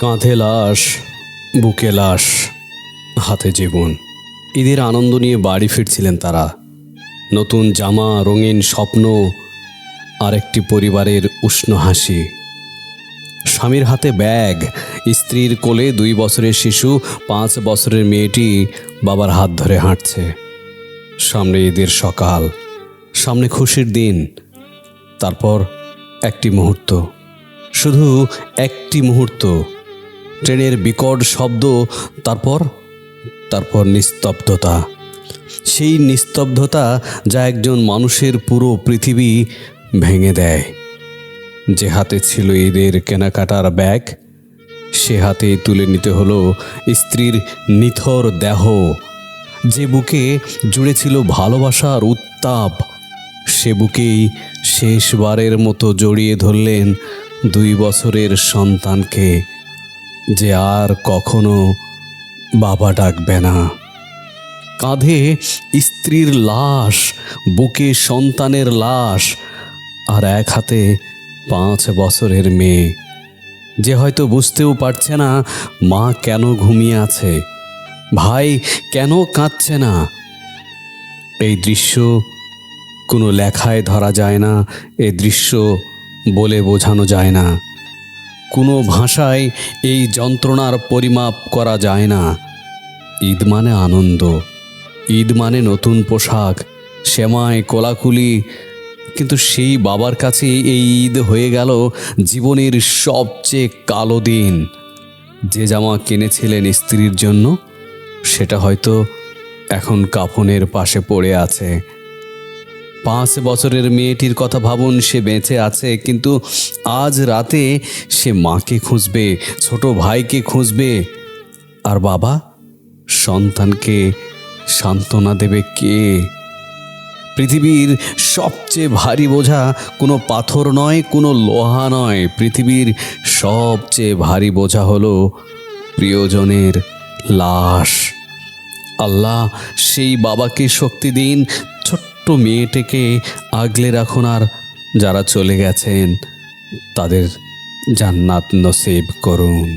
কাঁধে লাশ, বুকে লাশ, হাতে জীবন। ঈদের আনন্দ নিয়ে বাড়ি ফিরছিলেন তারা। নতুন জামা, রঙিন স্বপ্ন, আর একটি পরিবারের উষ্ণ হাসি। স্বামীর হাতে ব্যাগ, স্ত্রীর কোলে 2 বছরের শিশু, 5 বছরের মেয়েটি বাবার হাত ধরে হাঁটছে। সামনে ঈদের সকাল, সামনে খুশির দিন। তারপর একটি মুহূর্ত, শুধু একটি মুহূর্ত। ট্রেনের বিকট শব্দ, তারপর নিস্তব্ধতা। সেই নিস্তব্ধতা যা একজন মানুষের পুরো পৃথিবী ভেঙে দেয়। যে হাতে ছিল ঈদের কেনাকাটার ব্যাগ, সে হাতে তুলে নিতে হলো স্ত্রীর নিথর দেহ। যে বুকে জুড়ে ছিল ভালোবাসার উত্তাপ, সে বুকেই শেষবারের মতো জড়িয়ে ধরলেন 2 বছরের সন্তানকে, যে আর কখনো বাবা ডাকবে না। কাঁধে স্ত্রীর লাশ, বুকে সন্তানের লাশ, আর এক হাতে 5 বছরের মেয়ে, যে হয়তো বুঝতেও পারছে না মা কেন ঘুমিয়ে আছে, ভাই কেন কাঁদছে না। এই দৃশ্য কোনো লেখায় ধরা যায় না, এই দৃশ্য বলে বোঝানো যায় না। কোনো ভাষায় এই যন্ত্রণার পরিমাপ করা যায় না। ঈদ মানে আনন্দ, ঈদ মানে নতুন পোশাক, সেমাই, কোলাকুলি। কিন্তু সেই বাবার কাছে এই ঈদ হয়ে গেল জীবনের সবচেয়ে কালো দিন। যে জামা কিনেছিলেন স্ত্রীর জন্য, সেটা হয়তো এখন কাফনের পাশে পড়ে আছে। 5 বছরের মেয়েটির কথা ভাবুন, সে বেঁচে আছে, কিন্তু আজ রাতে সে মাকে খুঁজবে, ছোট ভাইকে খুঁজবে। আর বাবা সন্তানকে সান্ত্বনা দেবে কে? পৃথিবীর সবচেয়ে ভারী বোঝা কোনো পাথর নয়, কোনো লোহা নয়। পৃথিবীর সবচেয়ে ভারী বোঝা হলো প্রিয়জনের লাশ। আল্লাহ সেই বাবাকে শক্তি দিন, ছোট্ট মেয়েটিকে আগলে রাখুন, আর যারা চলে গেছেন তাদের জান্নাত নসিব করুন।